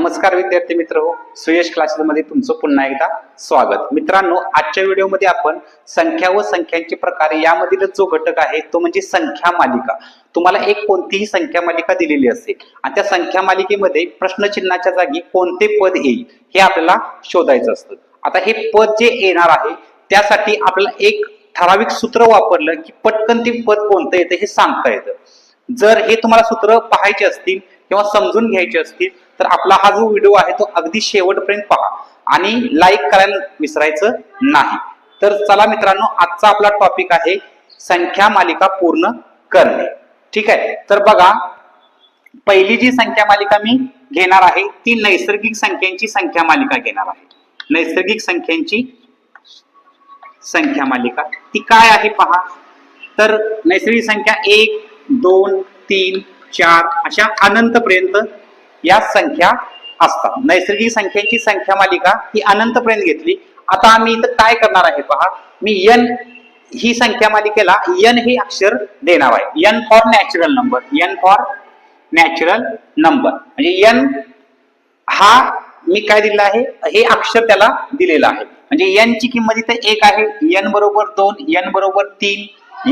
नमस्कार विद्यार्थी मित्र हो, सुयश क्लासेसमध्ये तुमचं पुन्हा एकदा स्वागत. मित्रांनो, आजच्या व्हिडिओमध्ये आपण संख्या व संख्यांचे प्रकार यामधील जो घटक आहे तो म्हणजे संख्या मालिका. तुम्हाला एक कोणतीही संख्या मालिका दिलेली असेल आणि त्या संख्या मालिकेमध्ये प्रश्नचिन्हाच्या जागी कोणते पद येईल हे आपल्याला शोधायचं असतं. आता हे पद जे येणार आहे त्यासाठी आपल्याला एक ठराविक सूत्र वापरलं की पटकन ते पद कोणतं येतं हे सांगता येतं. जर हे तुम्हाला सूत्र पाहायचे असतील किंवा समजून घ्यायचे असतील तर आपला हा जो व्हिडिओ आहे तो अगदी शेवटपर्यंत पहा आणि लाईक करायला विसरायचं नाही. तर चला मित्रांनो, आजचा आपला टॉपिक आहे संख्या मालिका पूर्ण करणे. ठीक आहे, तर बघा, पहिली जी संख्या मालिका मी घेणार आहे ती नैसर्गिक संख्यांची संख्या मालिका घेणार आहे. नैसर्गिक संख्यांची संख्या मालिका ती काय आहे पहा. तर नैसर्गिक संख्या 1, 2, 3, 4 अशा अनंतपर्यंत या संख्या असतात. नैसर्गिक संख्यांची संख्या मालिका ही अनंतपर्यंत घेतली. आता आम्ही इथं काय करणार आहे पहा, मी n ही संख्या मालिकेला n हे अक्षर देणार आहे. n for natural number. n for natural number म्हणजे n हा मी काय दिलेला आहे हे अक्षर त्याला दिलेलं आहे. म्हणजे n ची किंमत इथे 1 आहे, n बरोबर 2, n बरोबर 3,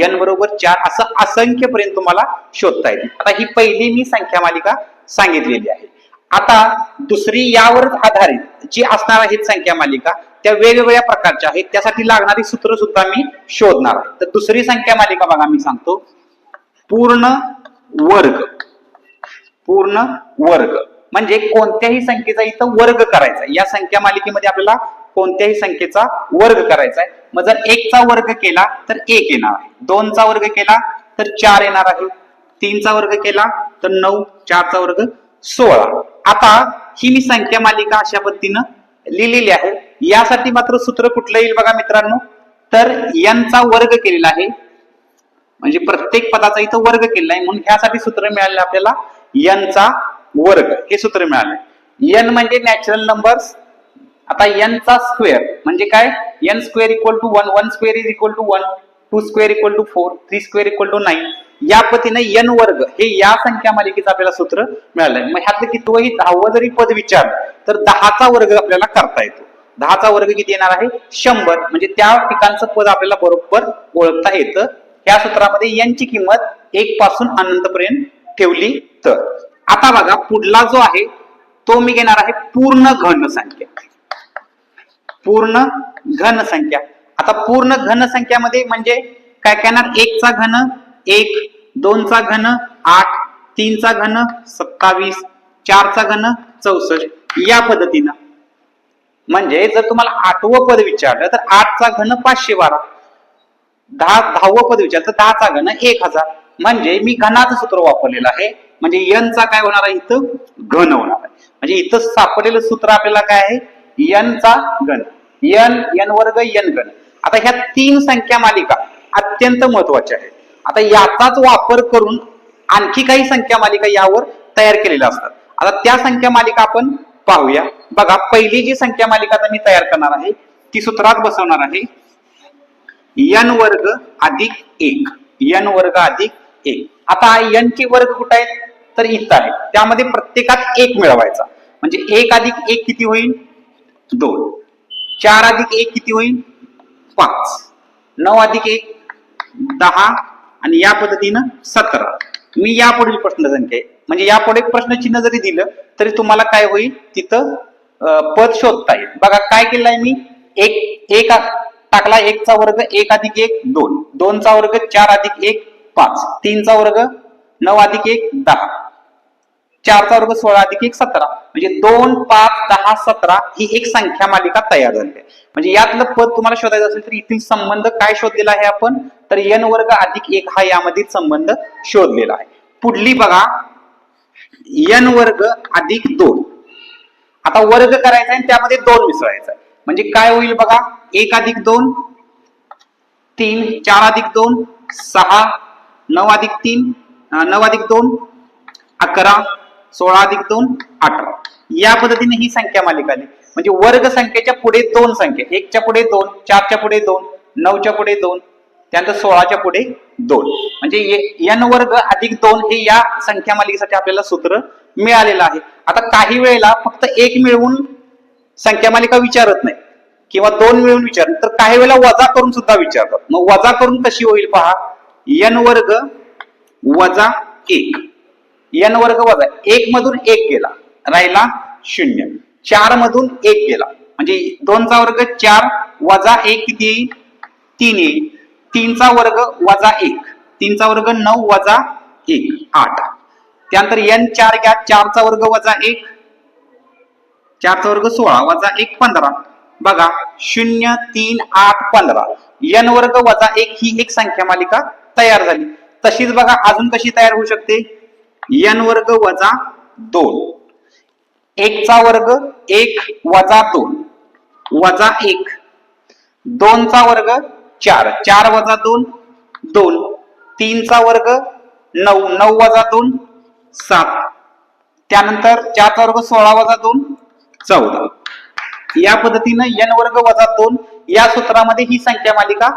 n बरोबर 4 असं असंख्यपर्यंत तुम्हाला शोधता येईल. आता ही पहिली मी संख्या मालिका सांगितलेली आहे. आता दुसरी यावरच आधारित जी असणार आहे संख्या मालिका त्या वेगवेगळ्या प्रकारच्या आहेत, त्यासाठी लागणारी सूत्र सुद्धा मी शोधणार आहे. तर दुसरी संख्या मालिका बघा, मी सांगतो पूर्ण वर्ग. पूर्ण वर्ग म्हणजे कोणत्याही संख्येचा इथं वर्ग करायचा. या संख्या मालिकेमध्ये आपल्याला कोणत्याही संख्येचा वर्ग करायचा आहे. मग जर 1 चा वर्ग केला तर 1 येणार आहे, 2 चा वर्ग केला तर 4 येणार आहे, 3 चा वर्ग केला तर 9, 4 चा वर्ग 16. आता ही मी संख्या मालिका अशा पद्धतीनं लिहिलेली आहे. यासाठी मात्र सूत्र कुठलं येईल बघा मित्रांनो, तर n चा वर्ग केलेला आहे म्हणजे प्रत्येक पदाचा इथं वर्ग केलेला आहे म्हणून ह्यासाठी सूत्र मिळालं आपल्याला n चा वर्ग हे सूत्र मिळालंय. n म्हणजे नॅचरल नंबर्स. आता n चा स्क्वेअर म्हणजे काय, n square equal to 1, 1 square is equal to 1, 2 square equal to 4, 3 square equal to 9. या पद्धतीने n वर्ग हे या संख्या मालिकेचं आपल्याला सूत्र मिळालंय. मग ह्यातलं कितवंही 10वं जरी पद विचारलं तर 10 चा वर्ग आपल्याला करता येतो. 10 चा वर्ग किती येणार आहे, 100. म्हणजे त्या ठिकाणचं पद आपल्याला बरोबर ओळखता येतं या सूत्रामध्ये n ची किंमत 1 पासून अनंतपर्यंत ठेवली तर. आता बघा, पुढला जो आहे तो मी घेणार आहे पूर्ण घन संख्या. पूर्ण घन संख्या. आता पूर्ण घन संख्यामध्ये म्हणजे काय करणार, 1 चा घन 1, 2 चा घन 8, 3 चा घन 27, 4 चा घन 64 या पद्धतीनं. म्हणजे जर तुम्हाला 8वं पद विचारलं तर 8 चा घन 512, 10वं पद विचारलं तर 10 चा घन 1000. म्हणजे मी घनाचं सूत्र वापरलेलं आहे. म्हणजे n चा काय होणार आहे इथं, घन होणार आहे. म्हणजे इथं सापडलेलं सूत्र आपल्याला काय आहे, n चा घन, n वर्ग n घन. आता ह्या 3 संख्या मालिका अत्यंत महत्वाच्या आहेत. आता याचाच वापर करून आणखी काही संख्या मालिका यावर तयार केलेल्या असतात. आता त्या संख्या मालिका आपण पाहूया. बघा, पहिली जी संख्या मालिका आता मी तयार करणार आहे ती सूत्रात बसवणार आहे n वर्ग अधिक 1. n वर्ग अधिक 1. आता n चे वर्ग कुठे आहेत तर इथं आहे. त्यामध्ये प्रत्येकात 1 मिळवायचा. म्हणजे 1 अधिक 1 किती होईल, 2. 4 अधिक 1 किती होईल, 5. 9 अधिक 1 10 आणि या पद्धतीनं 17. मी यापुढील प्रश्न संख्या आहे म्हणजे यापुढे प्रश्नचिन्ह जरी दिलं तरी तुम्हाला काय होईल तिथं पद शोधता येईल. बघा काय केलं आहे मी, 1 टाकला, 1 चा वर्ग 1 अधिक 1 2, 2 चा वर्ग 4 अधिक 1 5, 3 चा वर्ग 9 अधिक 1 10, 4 चा वर्ग 16 अधिक 1 17. म्हणजे 2, 5, 10, 17 ही एक संख्या मालिका तयार झाली आहे. म्हणजे यातलं पद तुम्हाला शोधायचं असेल तर इथील संबंध काय शोधलेला आहे आपण, तर n वर्ग अधिक 1 हा यामधील संबंध शोधलेला आहे. पुढली बघा, n वर्ग अधिक 2. आता वर्ग करायचा आहे त्यामध्ये 2 मिसळायचा आहे. म्हणजे काय होईल बघा, 1 अधिक 2 3, 4 अधिक 2 6, 9 अधिक 3 9 अधिक 2 11, 16 अधिक 2 18. या पद्धतीने ही संख्या मालिका आली. म्हणजे वर्ग संख्येच्या पुढे 2 संख्या, 1 च्या पुढे 2, 4 च्या पुढे 2, 9 च्या पुढे 2, त्यानंतर 16 च्या पुढे 2. म्हणजे n वर्ग अधिक 2 हे या संख्या मालिकेसाठी आपल्याला सूत्र मिळालेलं आहे. आता काही वेळेला फक्त एक मिळवून संख्या मालिका विचारत नाही किंवा दोन मिळून विचारत, तर काही वेळेला वजा करून सुद्धा विचारतात. मग वजा करून कशी होईल पहा, n वर्ग वजा 1, n वर्ग वजा 1 मधून 1 गेला, राहिला 0, 4 मधून 1 गेला म्हणजे 2 चा वर्ग 4 वजा 1 किती येईल, 3 येईल. 3 चा वर्ग वजा 1, 3 चा वर्ग 9 वजा 1 8. त्यानंतर n4 घ्या, 4 चा वर्ग वजा 1, 4 चा वर्ग 16 वजा 1 15. बघा 0 3 8 15, n वर्ग वजा 1 ही एक संख्या मालिका तयार झाली. तशीच बघा अजून कशी तयार होऊ शकते, n वर्ग वजा 2, 1 चा वर्ग 1 वजा 2 वजा 1, 2 चा वर्ग 4, 4 वजा 2 2, 3 चा वर्ग 9, 9 वजा 2 7, त्यानंतर 4 चा वर्ग 16 वजा 2 14. या पद्धतीनं n वर्ग वजा 2 या सूत्रामध्ये ही संख्या मालिका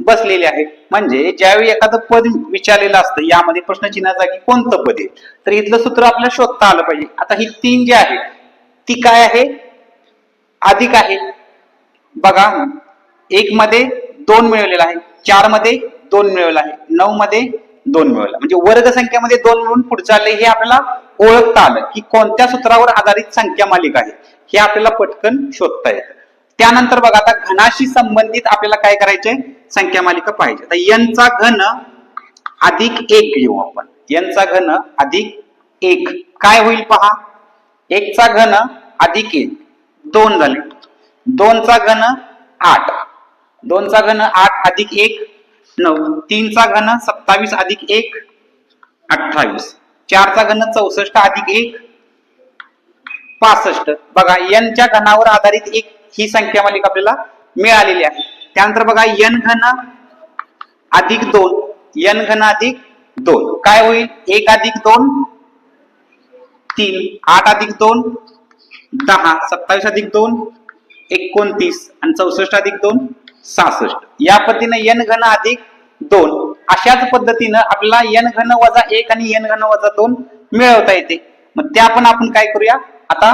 बसलेली आहे. म्हणजे ज्यावेळी एखादं पद विचारलेलं असतं यामध्ये प्रश्नचिन्हा जागी कोणतं पद आहे, तर इथलं सूत्र आपल्याला शोधता आलं पाहिजे. आता ही 3 जी आहे ती काय आहे, अधिक आहे. बघा 1 मध्ये 2 मिळवलेला आहे, 4 मध्ये 2 मिळवलेला आहे, 9 मध्ये 2 मिळवला, म्हणजे वर्ग संख्येमध्ये 2 मिळून पुढे आले हे आपल्याला ओळखता आलं की कोणत्या सूत्रावर आधारित संख्या मालिका आहे हे आपल्याला पटकन शोधता येतं. त्यानंतर बघा आता घनाशी संबंधित आपल्याला काय करायचंय, संख्या मालिका पाहिजे. आता n चा घन अधिक 1 घेऊ आपण, n चा घन अधिक 1 काय होईल पहा, 1 चा घन अधिक 1 2 झाले, 2 चा घन 8, 2 चा घन 8 अधिक 1 9, 3 चा घन 27 अधिक 1 28, 4 चा घन 64 अधिक 1 65. बघा n च्या घनावर आधारित एक ही संख्या मालिका आपल्याला मिळालेली आहे. त्यानंतर बघा n घन अधिक 2, n घन अधिक 2 काय होईल, 1 अधिक 2 3, 8 अधिक 2 10, 27 अधिक 2 29 आणि 64 अधिक 2 66. या पद्धतीने n घन अधिक 2 अशाच पद्धतीनं आपल्याला n घन वजा 1 आणि n घन वजा 2 मिळवता येते. मग त्या पण आपण काय करूया आता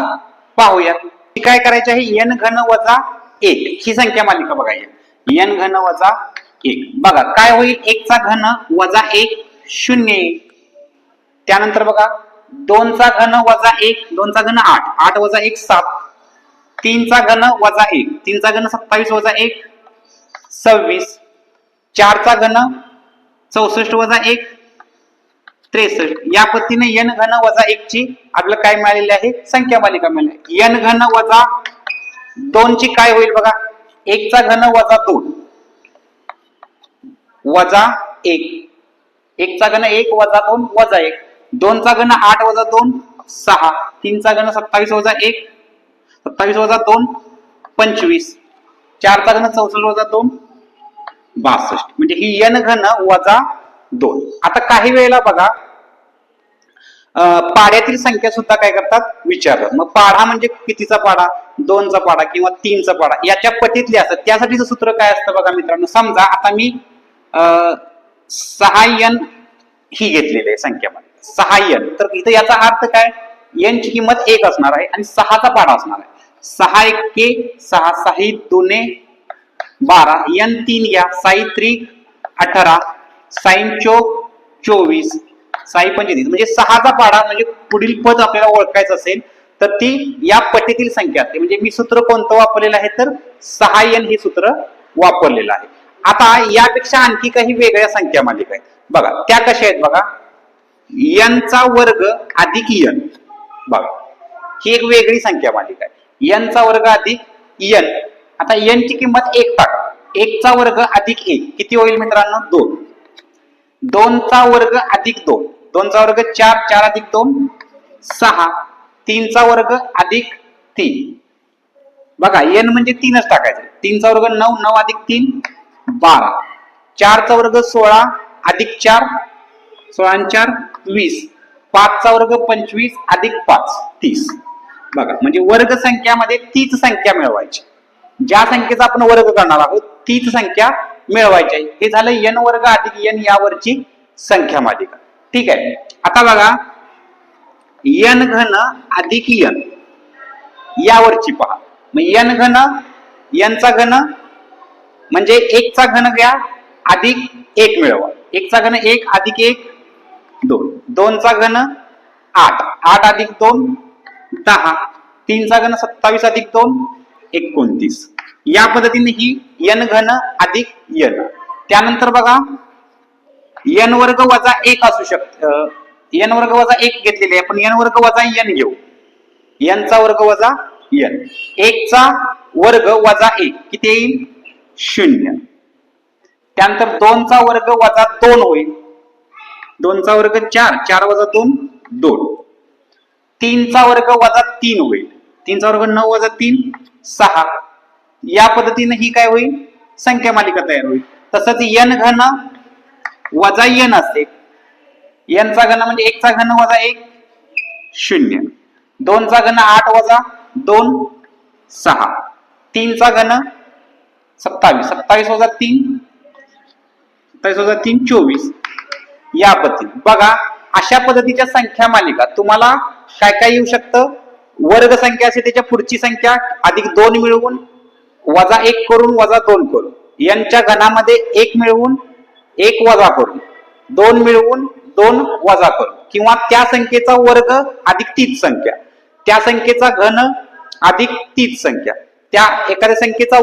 पाहूया. काय करायचे आहे, n घन वजा 1 ही संख्या मालिका बघायची, n घन वजा 1 बघा काय होईल, 1 चा घन वजा 1 0 येईल. त्यानंतर बघा 2 चा घन वजा 1, 2 चा घन 8, 8 वजा 1 7, 3 चा घन वजा 1, 3 चा घन 27 वजा 1 26, 4 चा घन 64 वजा 1 63. या पद्धतीने n घन वजा 1 ची आपल्याला काय मिळालेली आहे, संख्या मालिका मिळाली. n घन वजा 2 ची काय होईल बघा, 1 चा घन वजा 2 वजा 1, 1 चा घन 1 वजा 2 वजा 1, 2 चा घन 8 वजा 2 6, 3 चा घन 27 वजा 1 27 वजा 2 25, 4 चा घन 64 वजा 2 62. म्हणजे ही n घन वजा 2. आता काही वेळेला बघा पाड्यातील संख्या सुद्धा काय करतात विचारतात. मग पाढा म्हणजे कितीचा पाढा, 2 चा पाढा किंवा 3 चा पाढा याच्या पटीतले असतात. त्यासाठीचं सूत्र काय असतं बघा मित्रांनो, समजा आता मी 6n ही घेतलेली आहे संख्या मध्ये 6n, तर इथे याचा अर्थ काय, n ची किंमत 1 असणार आहे आणि 6 चा पाढा असणार आहे. 6 1 6, 6 2 12, n 3 घ्या, 6 3 18, साइन चौक 24, साई 25. म्हणजे 6 चा पाढा म्हणजे पुढील पद आपल्याला ओळखायचं असेल तर ती या पटीतील संख्या असते. म्हणजे मी सूत्र कोणतं वापरलेलं आहे तर 6n हे सूत्र वापरलेलं आहे. आता यापेक्षा आणखी काही वेगळ्या संख्या मालिका आहेत बघा, त्या कशा आहेत बघा, n चा वर्ग अधिक n, बघा ही एक वेगळी संख्या मालिका आहे, n चा वर्ग अधिक n. आता n ची किंमत 1 टाका, 1 चा वर्ग अधिक 1 किती होईल मित्रांनो 2, 2 चा वर्ग अधिक 2, 2 चा वर्ग 4, 4 अधिक 2 6, 3 चा वर्ग अधिक 3. बघा n म्हणजे 3च टाकायचं, 3 चा वर्ग 9, 9 अधिक 3 12, 4 चा वर्ग 16 अधिक 4 16 आणि 4 20, 5 चा वर्ग 25 अधिक 5 30. बघा म्हणजे वर्ग संख्यामध्ये तीच संख्या मिळवायची, ज्या संख्येचा आपण वर्ग करणार आहोत तीच संख्या मिळवायची आहे. हे झालं n वर्ग अधिक n यावरची संख्या मालिका. ठीक आहे. आता बघा n घन अधिक n यावरची पहा. मग n घन n चा घन म्हणजे 1 चा घन घ्या अधिक 1 मिळवा. 1 चा घन 1 अधिक 1 2. 2 चा घन 8. 8 अधिक 2 10. 3 चा घन 27 अधिक 2 29. या पद्धतीने ही n घन अधिक n. त्यानंतर बघा n वर्ग वजा 1 असू शकतं. n वर्ग वजा 1 घेतलेले आहे, पण n वर्ग वजा n घेऊ. n चा वर्ग वजा n. 1 चा वर्ग वजा 1 किती येईल? 0. त्यानंतर 2 चा वर्ग वजा 2 होईल. 2 चा वर्ग 4. 4 वजा 2 2. 3 चा वर्ग वजा 3 होईल. 3 चा वर्ग 9 वजा 3 6. या पद्धतीने ही काय होईल? संख्या मालिका तयार होईल. तसंच n घन वजा n असते. n चा घन म्हणजे 1 चा घन वजा 1 0. 2 चा घन 8 वजा 2 6. 3 चा घन 27. 27 वजा 3 27 वजा 3 24. या पद्धतीने बघा अशा पद्धतीच्या संख्या मालिका तुम्हाला काय काय येऊ शकतं? वर्ग संख्या असेल त्याच्या पुढची संख्या अधिक 2 मिळवून वजा 1 करून वजा 2 करून, n च्या घनामध्ये 1 मिळवून 1 वजा करून, 2 मिळवून 2 वजा करून, किंवा त्या संख्येचा वर्ग अधिक तीच संख्या, त्या संख्येचा घन अधिक तीच संख्या, त्या एखाद्या संख्येचा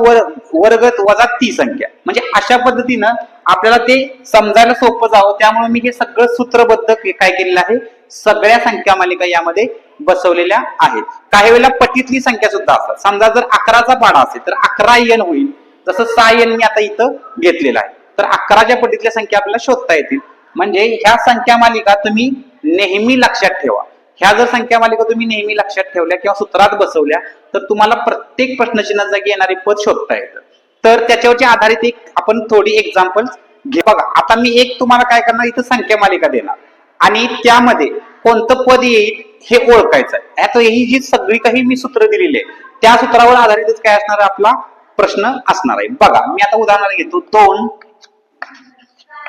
वर्ग वजा ती संख्या. म्हणजे अशा पद्धतीनं आपल्याला ते समजायला सोपं जावं, त्यामुळे मी हे सगळं सूत्रबद्ध काय केलेलं आहे, सगळ्या संख्या मालिका यामध्ये बसवलेल्या आहेत. काही वेळेला पटीतली संख्या सुद्धा असतात. समजा जर 11चा पाढा असेल तर 11n होईल. जसं 6n मी आता इथं घेतलेला आहे. तर 11च्या पटीतल्या संख्या आपल्याला शोधता येतील. म्हणजे ह्या संख्या मालिका तुम्ही नेहमी लक्षात ठेवा. ह्या जर संख्या मालिका तुम्ही नेहमी लक्षात ठेवल्या किंवा सूत्रात बसवल्या तर तुम्हाला प्रत्येक प्रश्नचिन्हात जागी येणारे पद शोधता येतं. तर त्याच्यावरची आधारित एक आपण थोडी एक्झाम्पल घे. बघा आता मी एक तुम्हाला काय करणार, इथं संख्या मालिका देणार आणि त्यामध्ये कोणतं पद येईल हे ओळखायचं आहे. आता ही जी सगळी काही मी सूत्र दिलेली आहे त्या सूत्रावर आधारितच काय असणार आपला प्रश्न असणार आहे. बघा मी आता उदाहरण घेतो. 2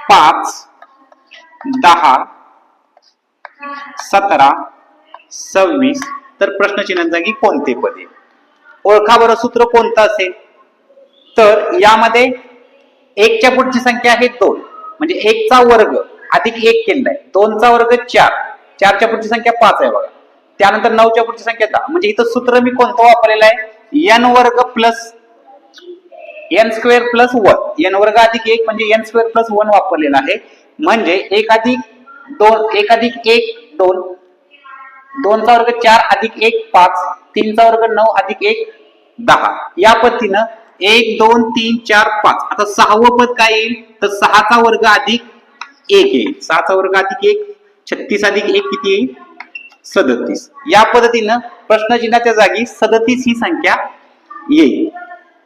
5 10 17 26. तर प्रश्नचिन्हात जागी कोणते पद आहे? ओळखा बरं सूत्र कोणतं असेल. तर यामध्ये 1 च्या पुढची संख्या आहे 2, म्हणजे 1 चा वर्ग अधिक 1 केलेला आहे. 2 चा वर्ग 4. 4 च्या पुढची संख्या 5 आहे बघा. त्यानंतर 9 च्या पुढची संख्या 10. म्हणजे इथं सूत्र मी कोणतं वापरलेलं आहे? n वर्ग plus n square plus 1. n वर्ग अधिक 1 म्हणजे n स्क्वेअर प्लस 1 वापरलेला आहे. म्हणजे 1 अधिक 2 1 अधिक 1 2. 2 चा वर्ग 4 अधिक 1 5. 3 चा वर्ग 9 अधिक 1 10. या पद्धतीनं 1 2 3 4 5. आता 6वं पद काय येईल? तर 6 चा वर्ग अधिक 1 येईल. 6 चा वर्ग अधिक 1 36 अधिक 1 किती येईल? 37. या पद्धतीनं प्रश्नचिन्हाच्या जागी 37 ही संख्या येईल.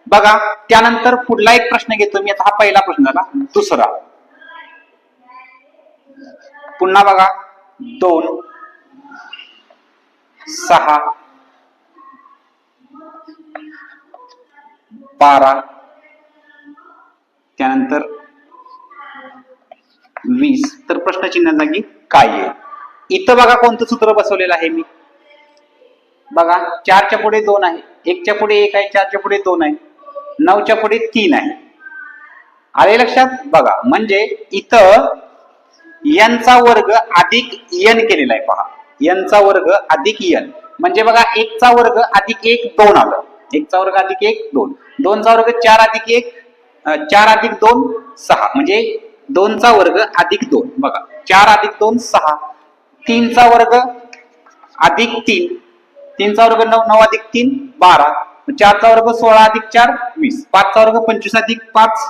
बघा त्यानंतर पुढला एक प्रश्न घेतो मी. आता हा पहिला प्रश्न झाला. दुसरा पुन्हा बघा 2 6 12 त्यानंतर 20. तर प्रश्नचिन्हा जागी काय आहे? इथं बघा कोणतं सूत्र बसवलेलं आहे मी. बघा 4 च्या पुढे 2 आहे, 1 च्या पुढे 1 आहे, 4 च्या पुढे 2 आहे, 9 च्या पुढे 3 आहे. आले लक्षात? बघा म्हणजे इथं n चा वर्ग अधिक n केलेला आहे. पहा n चा वर्ग अधिक n म्हणजे बघा 1 चा वर्ग अधिक 1 2 आलं. 1 चा वर्ग अधिक 1 2. 2 चा वर्ग 4 अधिक 1 4 अधिक 2 6. म्हणजे 2 चा वर्ग अधिक 2. बघा 4 अधिक 2 6. 3 चा वर्ग अधिक 3. 3 चा वर्ग 9 9 अधिक 3 12. 4 चा वर्ग 16 अधिक 4 20. 5 चा वर्ग 25 अधिक 5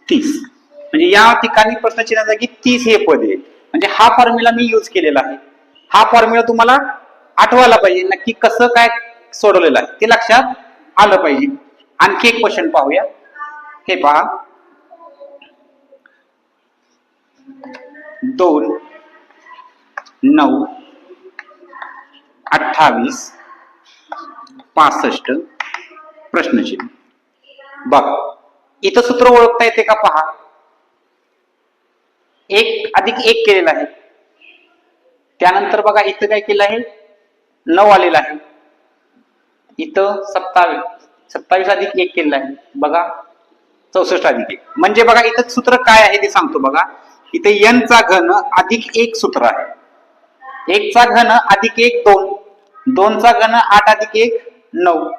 30. म्हणजे या ठिकाणी प्रश्नचिन्हा जागी 30 हे पद आहे. म्हणजे हा फॉर्म्युला मी यूज केलेला आहे. हा फॉर्म्युला तुम्हाला आठवायला पाहिजे. नक्की कसं काय सोडवलेलं आहे ते लक्षात आलं पाहिजे. आणखी एक क्वेश्चन पाहूया. हे पहा 2 9 28 65. प्रश्नचिन्ह. बघा इथं सूत्र ओळखता येते का? पहा 1 अधिक 1 केलेला आहे. त्यानंतर बघा इथं काय केलं आहे, 9 आलेला आहे. इथं 27 अधिक 1 केलेलं आहे बघा, 64 अधिक 1. म्हणजे बघा इथं सूत्र काय आहे ते सांगतो बघा. इथे n चा घन अधिक 1 सूत्र आहे. 1 चा घन अधिक 1 2, 2 चा घन 8 अधिक 1 9,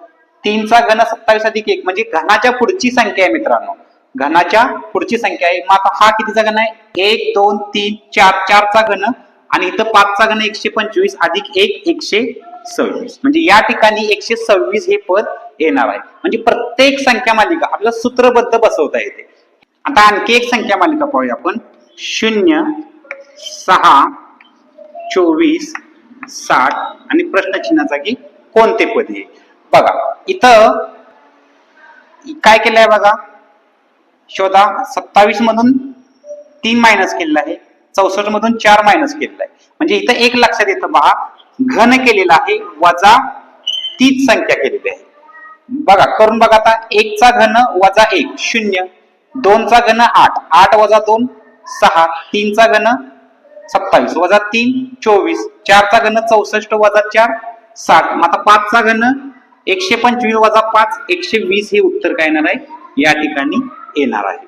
3 चा घन 27 अधिक 1 म्हणजे घनाच्या पुढची संख्या आहे मित्रांनो, घनाच्या पुढची संख्या आहे. मग आता हा कितीचा घन आहे, 1 2 3 4, 4 चा घन आणि इथं 5 चा घन 125 अधिक 1 126. म्हणजे या ठिकाणी 126 हे पद येणार आहे. म्हणजे प्रत्येक संख्या मालिका आपल्याला सूत्रबद्ध बसवता येते. आता आणखी एक संख्या मालिका पाहूया आपण. 0 6 24 60 आणि प्रश्नचिन्हाचा की कोणते पद आहे. बघा इथं काय केलंय बघा, शोधा. 27 मधून 3 मायनस केलेला आहे, 64 मधून 4 मायनस केलेला आहे. म्हणजे इथं एक लक्षात येतं पहा, घन केलेला आहे वजा तीच संख्या केलेली आहे. बघा करून बघा आता. 1 चा घन वजा 1 0, 2 चा घन 8, 8 वजा 2 6, 3 चा घन 27 वजा 3 24, 4 चा घन 64 वजा 4 60. मग आता 5 चा घन 125 वजा 5 120 हे उत्तर काय येणार आहे, या ठिकाणी येणार आहे.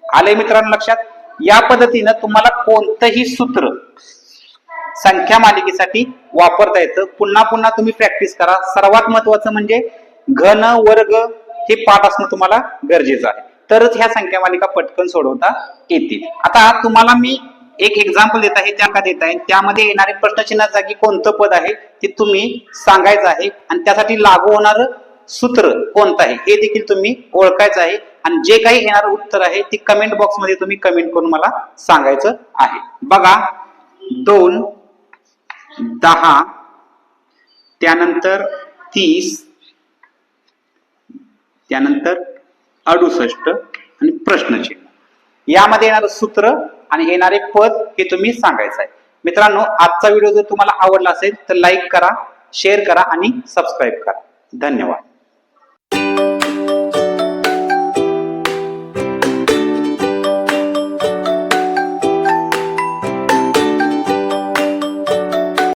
आले मित्रांनो लक्षात. या पद्धतीनं तुम्हाला कोणतंही सूत्र संख्या मालिकेसाठी वापरता येतं. पुन्हा पुन्हा तुम्ही प्रॅक्टिस करा. सर्वात महत्वाचं म्हणजे घन वर्ग हे पाठ असणं तुम्हाला गरजेचं आहे, तरच ह्या संख्या मालिका पटकन सोडवता येतील. आता तुम्हाला मी एक एक्झाम्पल देत आहे, त्या का देत आहे, त्यामध्ये येणारे प्रश्नचिन्हाच्या जागी कोणतं पद आहे ते तुम्ही सांगायचं आहे आणि त्यासाठी लागू होणार सूत्र कोणतं आहे हे देखील तुम्ही ओळखायचं आहे. आणि जे काही येणार उत्तर आहे ते कमेंट बॉक्स मध्ये तुम्ही कमेंट करून मला सांगायचं आहे. बघा 2 10 त्यानंतर 30 त्यानंतर 68 आणि प्रश्नचिन्ह, यामध्ये येणारं सूत्र आणि येणारे पद हे तुम्ही सांगायचं आहे. मित्रांनो आजचा व्हिडिओ जर तुम्हाला आवडला असेल तर लाईक करा, शेअर करा आणि सबस्क्राईब करा. धन्यवाद.